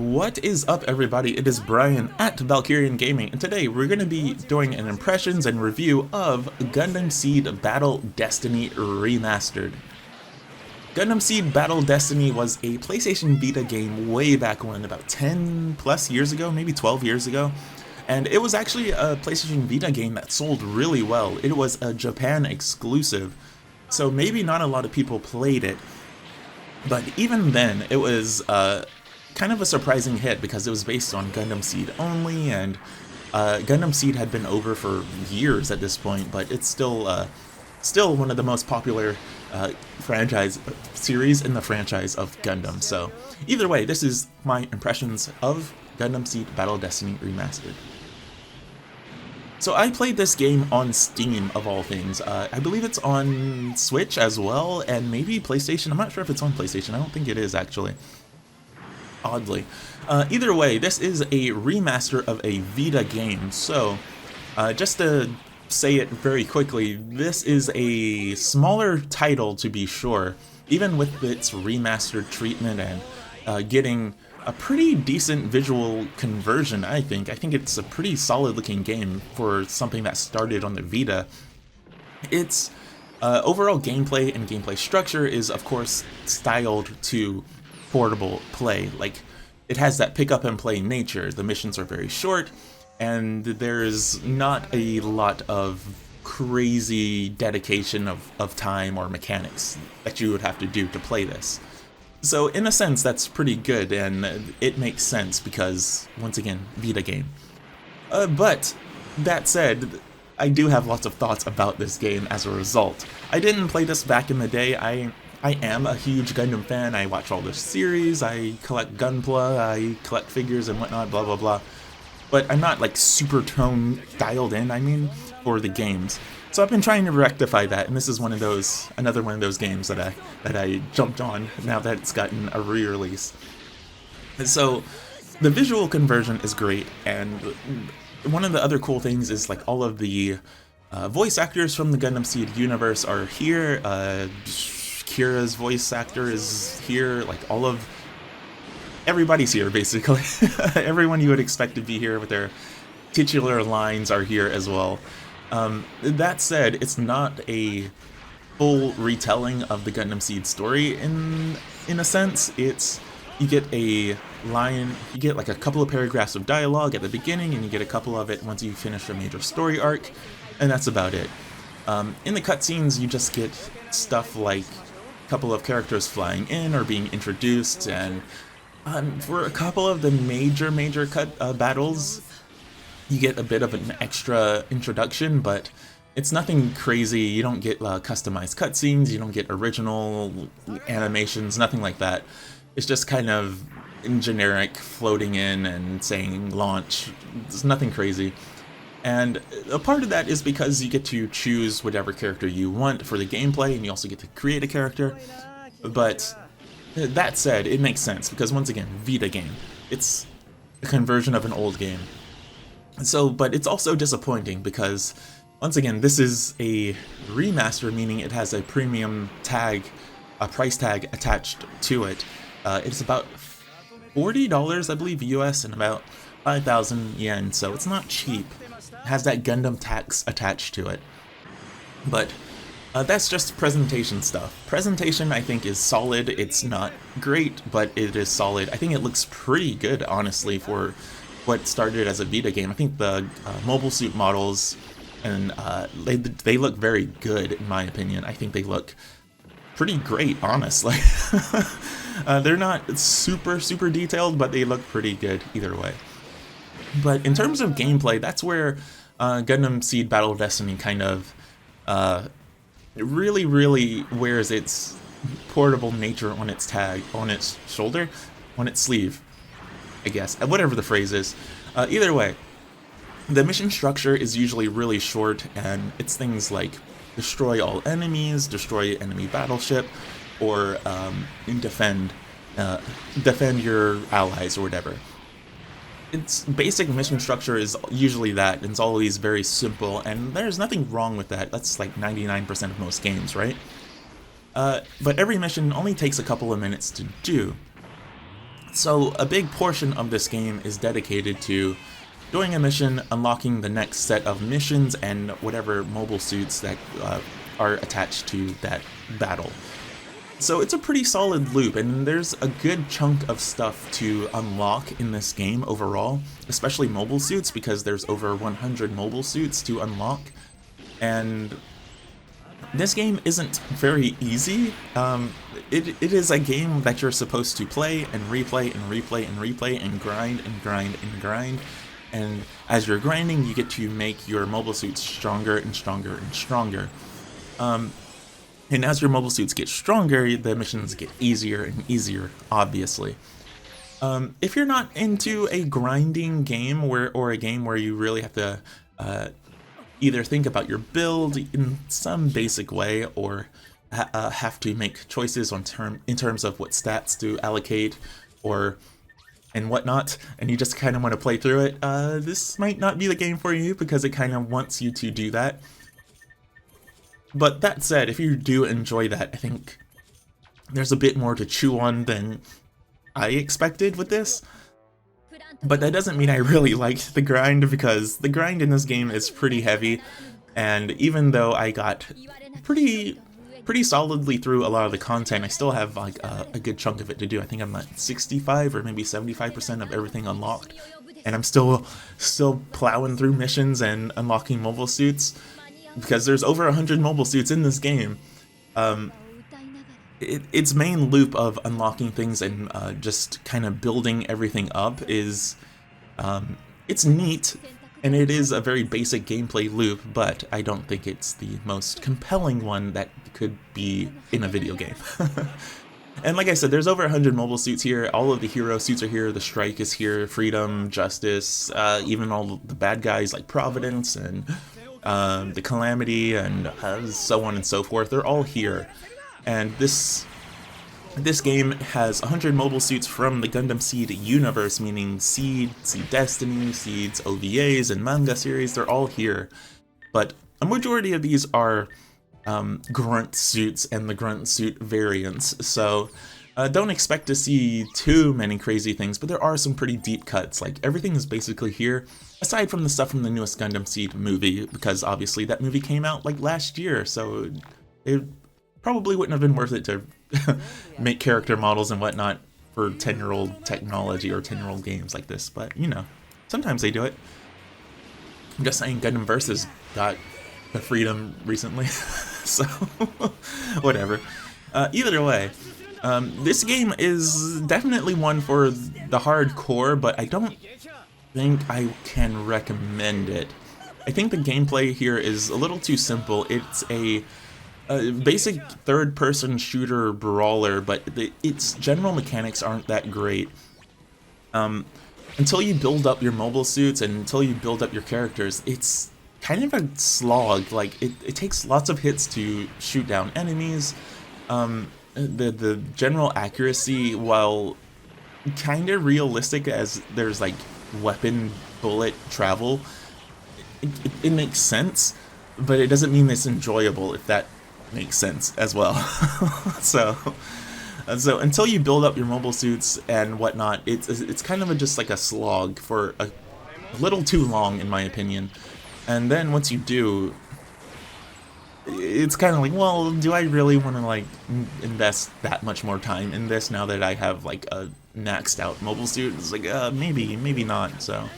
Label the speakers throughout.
Speaker 1: What is up, everybody? It is Brian at Valkyrian Gaming, and today we're going to be doing an impressions and review of Gundam Seed Battle Destiny Remastered. Gundam Seed Battle Destiny was a PlayStation Vita game way back when, about 10 plus years ago, maybe 12 years ago. And it was actually a PlayStation Vita game that sold really well. It was a Japan exclusive, so maybe not a lot of people played it. But even then, it was kind of a surprising hit because it was based on Gundam Seed only, and Gundam Seed had been over for years at this point, but it's still one of the most popular franchise series in the franchise of Gundam. So either way, this is my impressions of Gundam Seed Battle Destiny Remastered. So I played this game on Steam, of all things. I believe it's on Switch as well, and maybe PlayStation. I'm not sure if it's on PlayStation. I don't think it is, actually. Oddly. Either way, this is a remaster of a Vita game, so just to say it very quickly, this is a smaller title, to be sure, even with its remastered treatment and getting a pretty decent visual conversion. I think it's a pretty solid looking game for something that started on the Vita. Its overall gameplay and gameplay structure is, of course, styled to portable play. Like, it has that pick up and play nature. The missions are very short, and there's not a lot of crazy dedication of time or mechanics that you would have to do to play this. So in a sense, that's pretty good, and it makes sense because, once again, Vita game. But that said, I do have lots of thoughts about this game as a result. I didn't play this back in the day. I am a huge Gundam fan. I watch all the series, I collect Gunpla, I collect figures and whatnot, blah blah blah. But I'm not like super tone dialed in, for the games. So I've been trying to rectify that, and this is another one of those games that I jumped on now that it's gotten a re-release. And so the visual conversion is great, and one of the other cool things is like all of the voice actors from the Gundam Seed universe are here. Kira's voice actor is here, like everybody's here, basically. Everyone you would expect to be here with their titular lines are here as well. That said, it's not a full retelling of the Gundam Seed story in a sense. You get a line, you get like a couple of paragraphs of dialogue at the beginning, and you get a couple of it once you finish a major story arc, and that's about it. In the cutscenes, you just get stuff like a couple of characters flying in or being introduced, and for a couple of the major battles, you get a bit of an extra introduction, but it's nothing crazy. You don't get customized cutscenes, you don't get original animations, nothing like that. It's just kind of generic, floating in and saying launch. It's nothing crazy. And a part of that is because you get to choose whatever character you want for the gameplay, and you also get to create a character. But that said, it makes sense, because once again, Vita game. It's a conversion of an old game. So, but it's also disappointing because, once again, this is a remaster, meaning it has a premium tag, a price tag attached to it. It's about $40, I believe, US, and about 5,000 yen, so it's not cheap. It has that Gundam tax attached to it. But that's just presentation stuff. Presentation, I think, is solid. It's not great, but it is solid. I think it looks pretty good, honestly, for what started as a Vita game. I think the mobile suit models, and they look very good, in my opinion. I think they look pretty great, honestly. They're not super detailed, but they look pretty good either way. But in terms of gameplay, that's where Gundam Seed Battle Destiny kind of really wears its portable nature on its tag, on its shoulder, on its sleeve, I guess, whatever the phrase is. Either way, the mission structure is usually really short, and it's things like destroy all enemies, destroy enemy battleship, or defend your allies or whatever. Its basic mission structure is usually that. It's always very simple, and there's nothing wrong with that. That's like 99% of most games, right? But every mission only takes a couple of minutes to do. So a big portion of this game is dedicated to doing a mission, unlocking the next set of missions, and whatever mobile suits that are attached to that battle. So it's a pretty solid loop, and there's a good chunk of stuff to unlock in this game overall, especially mobile suits, because there's over 100 mobile suits to unlock. And this game isn't very easy. It is a game that you're supposed to play and replay and replay and replay and grind and grind and grind. And as you're grinding, you get to make your mobile suits stronger and stronger and stronger. And as your mobile suits get stronger, the missions get easier and easier, obviously. If you're not into a grinding game or a game where you really have to either think about your build in some basic way or have to make choices in terms of what stats to allocate and whatnot, and you just kind of want to play through it, this might not be the game for you because it kind of wants you to do that. But that said, if you do enjoy that, I think there's a bit more to chew on than I expected with this. But that doesn't mean I really liked the grind, because the grind in this game is pretty heavy, and even though I got pretty solidly through a lot of the content, I still have like a good chunk of it to do. I think I'm at 65 or maybe 75% of everything unlocked, and I'm still plowing through missions and unlocking mobile suits, because there's over 100 mobile suits in this game. Its main loop of unlocking things and just kind of building everything up is, it's neat, and it is a very basic gameplay loop, but I don't think it's the most compelling one that could be in a video game. And like I said, there's over 100 mobile suits here. All of the hero suits are here. The Strike is here, Freedom, Justice, even all the bad guys like Providence and the Calamity and so on and so forth. They're all here. And this game has 100 mobile suits from the Gundam Seed universe, meaning Seed, Seed Destiny, Seed's OVAs and manga series. They're all here. But a majority of these are grunt suits and the grunt suit variants. So don't expect to see too many crazy things, but there are some pretty deep cuts. Like, everything is basically here, aside from the stuff from the newest Gundam Seed movie, because obviously that movie came out like last year, so it probably wouldn't have been worth it to make character models and whatnot for 10-year-old technology or 10-year-old games like this, but you know, sometimes they do it. I'm just saying, Gundam Versus got the Freedom recently, so whatever. Either way, this game is definitely one for the hardcore, but I don't think I can recommend it. I think the gameplay here is a little too simple. It's a basic third-person shooter brawler, but its general mechanics aren't that great. Until you build up your mobile suits and until you build up your characters, it's kind of a slog. Like, it takes lots of hits to shoot down enemies. The general accuracy, while kind of realistic as there's like weapon bullet travel, it makes sense, but it doesn't mean it's enjoyable, if that makes sense as well. so until you build up your mobile suits and whatnot, it's kind of just like a slog for a little too long, in my opinion. And then once you do, it's kind of like, well, do I really want to like invest that much more time in this now that I have like a maxed out mobile suit? It's like, maybe not. So,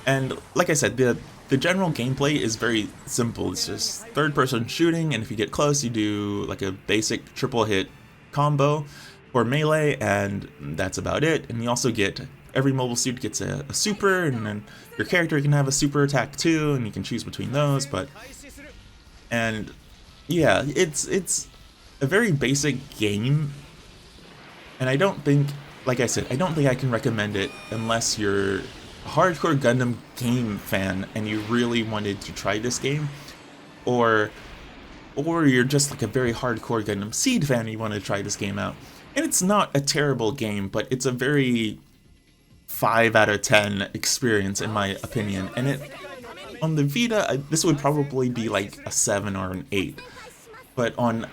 Speaker 1: and like I said, the general gameplay is very simple. It's just third-person shooting, and if you get close, you do like a basic triple hit combo for melee, and that's about it. And you also get, every mobile suit gets a super, and then your character can have a super attack too, and you can choose between those. And yeah, it's a very basic game, and I don't think, like I said, I don't think I can recommend it unless you're a hardcore Gundam game fan and you really wanted to try this game, or you're just like a very hardcore Gundam Seed fan and you want to try this game out. And it's not a terrible game, but it's a very 5 out of 10 experience in my opinion. And it, on the Vita, this would probably be like a 7 or an 8. But on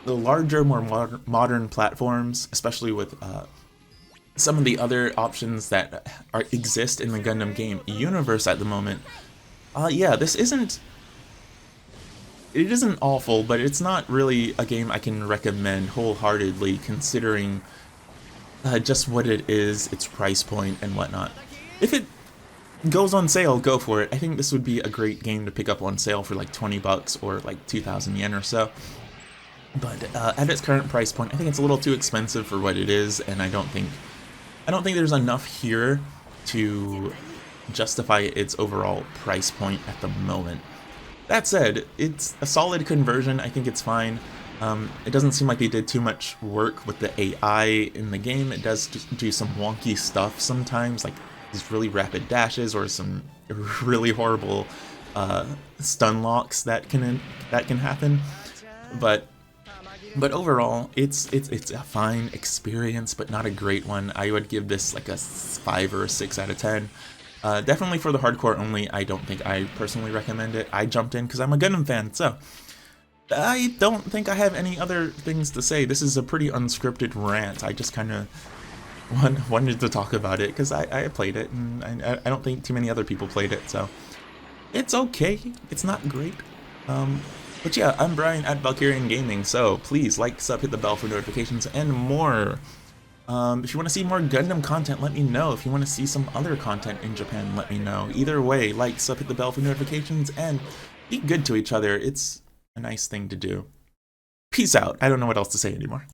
Speaker 1: the larger, more modern platforms, especially with some of the other options that exist in the Gundam game universe at the moment, yeah, it isn't awful, but it's not really a game I can recommend wholeheartedly, considering just what it is, its price point, and whatnot. If it goes on sale, go for it. I think this would be a great game to pick up on sale for like 20 bucks or like 2,000 yen or so. But at its current price point, I think it's a little too expensive for what it is, and I don't think there's enough here to justify its overall price point at the moment. That said, it's a solid conversion. I think it's fine. It doesn't seem like they did too much work with the AI in the game. It does do some wonky stuff sometimes, like these really rapid dashes or some really horrible stun locks that can happen. But overall, it's a fine experience, but not a great one. I would give this like a 5 or a 6 out of 10. Definitely for the hardcore only. I don't think I personally recommend it. I jumped in because I'm a Gundam fan, so I don't think I have any other things to say. This is a pretty unscripted rant. I just kind of wanted to talk about it because I played it, and I don't think too many other people played it, so it's okay. It's not great. But yeah, I'm Brian at Valkyrian Gaming, so please like, sub, hit the bell for notifications and more. If you want to see more Gundam content, let me know. If you want to see some other content in Japan, let me know. Either way, like, sub, hit the bell for notifications, and be good to each other. It's a nice thing to do. Peace out. I don't know what else to say anymore.